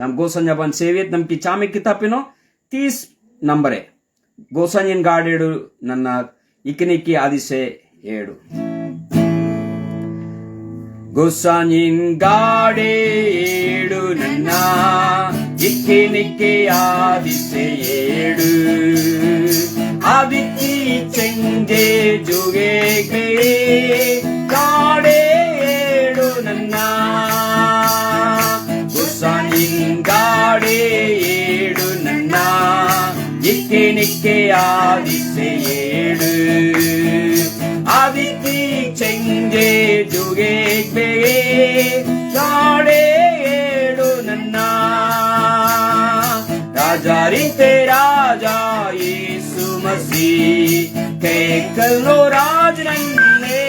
Nam gosannya ban sewit nam kicame kitapino 30 nambare. Gosanyin gadedu nanna ikiniki adise 7. Gosanyin gadedu nanna ikiniki adise 7. Abiki chenge jugege gadedu nanna. Gosanyin gadedu nanna ಇಕ್ಕಿನಿಕ್ಕೆ ಆದಿಸೆ 7. Aditi ಚೆಂಗೆ ಜುಗೆ ಬೇಗೆ ಗಾಡೆ 7 ನನ್ನ ರಾಜಾರಿತೆ ರಾಜ ಯೇಸು ಮಸಿ ಕೇಕಲ್ನೋ ರಾಜ ನನ್ನೇ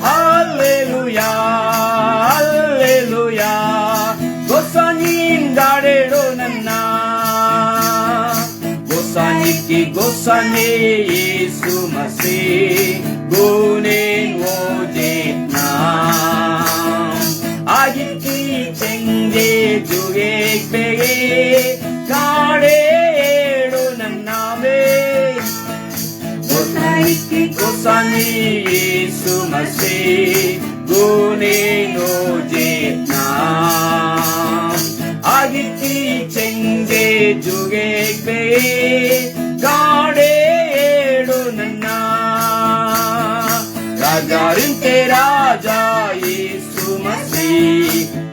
hallelujah hallelujah ಗೊಸನಿನ್ ಗಾಡೆಡು ನನ್ನ Gosaniki gosane Yesu Masih gunin wujud nam Agiti cenge jugek bege kade edu nanname Gosaniki gosane Yesu Masih gunin wujud nam Agiti cenge jugek bege ಗಾಡೆ 7 ನನ್ನ ರಾಜಾರಿಂತೆ ರಾಜ ಯೇಸು ಮಸಿ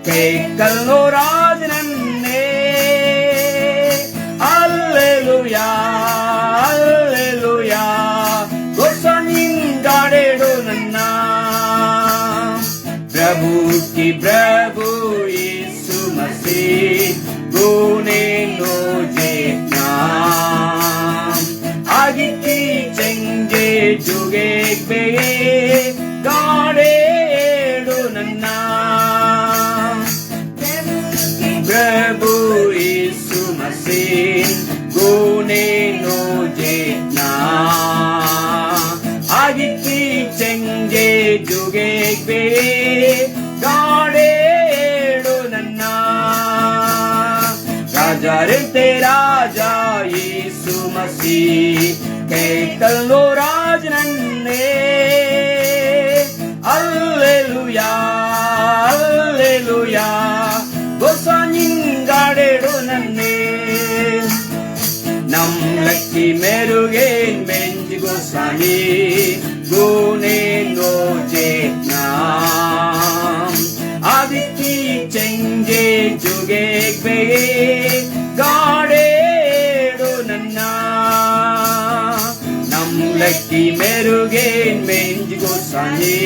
ಕೇಕಲ್ನೋ ರಾಜ ನನ್ನೇ hallelujah hallelujah ಗೊಸನಿನ್ ಗಾಡೆ 7 ನನ್ನ ಪ್ರಭು ಕಿ ಪ್ರಭು ಯೇಸು ಮಸಿ ಗುನೆ ನೋ ಜೇತ್ನಾ Agiti cenge jugek bege ಗಾಡೆ 7 ನನ್ನ ಪ್ರಭು ಯೇಸು ಮಸಿ ಗುನೆ ನೋ ಜೇತ್ನಾ Agiti cenge jugek bege ಗಾಡೆ 7 ನನ್ನ ರಾಜಾರಿಂತೆ ರಾಜ ಯೇಸು ಮಸಿ ಕೇಕಲ್ನೋ ರಾಜ ನನ್ನೇ ಹಲ್ಲೆಲೂಯಾ ಹಲ್ಲೆಲೂಯಾ ಗೊಸನಿನ್ ಗಾಡೆ 7 ನನ್ನೇ ನಮ್ ಲಕ್ಕಿ ಮೆರುಗೇನ್ ಬೆಂಜ್ ಗೊಸನಿ ಗುನೆ ನೋ ಜೇತ್ನಾ ಆದಿತಿ ಚೆಂಗೆ ಜುಗೆಗ್ ಬೇಗೆ ಗಾಡೆ 7 ನನ್ನ ನಮ್ ಲಕ್ಕಿ ಮೆರುಗೇನ್ ಬೆಂಜ್ ಗೊಸನಿ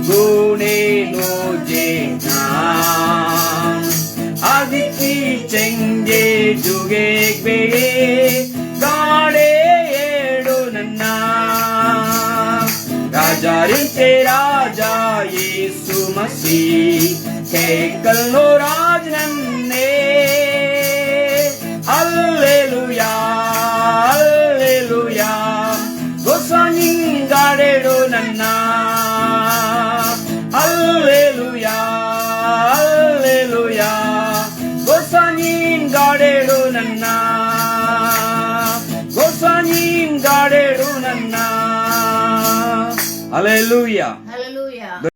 ಗುನೆ ನೋ ಜೇತ್ನಾ ಆದಿತಿ ಚೆಂಗೆ ಜುಗೆಗ್ ಬೇಗೆ ಗಾಡೆ 7 ನನ್ನ ರಾಜಾರಿಂತೆ ರಾಜ ಯೇಸು ಮಸಿ ಕೇಕಲ್ನೋ ರಾಜ ನನ್ನೇ ಹಲ್ಲೆಲೂಯಾ ಹಲ್ಲೆಲೂಯಾ ಗೊಸನಿನ್ ಗಾಡೆ 7 ನನ್ನ ಹಲ್ಲೆಲೂಯಾ ಹಲ್ಲೆಲೂಯಾ ಗೊಸನಿನ್ ಗಾಡೆ 7 ನನ್ನ ಗೊಸನಿನ್ ಗಾಡೆ 7 ನನ್ನ Hallelujah.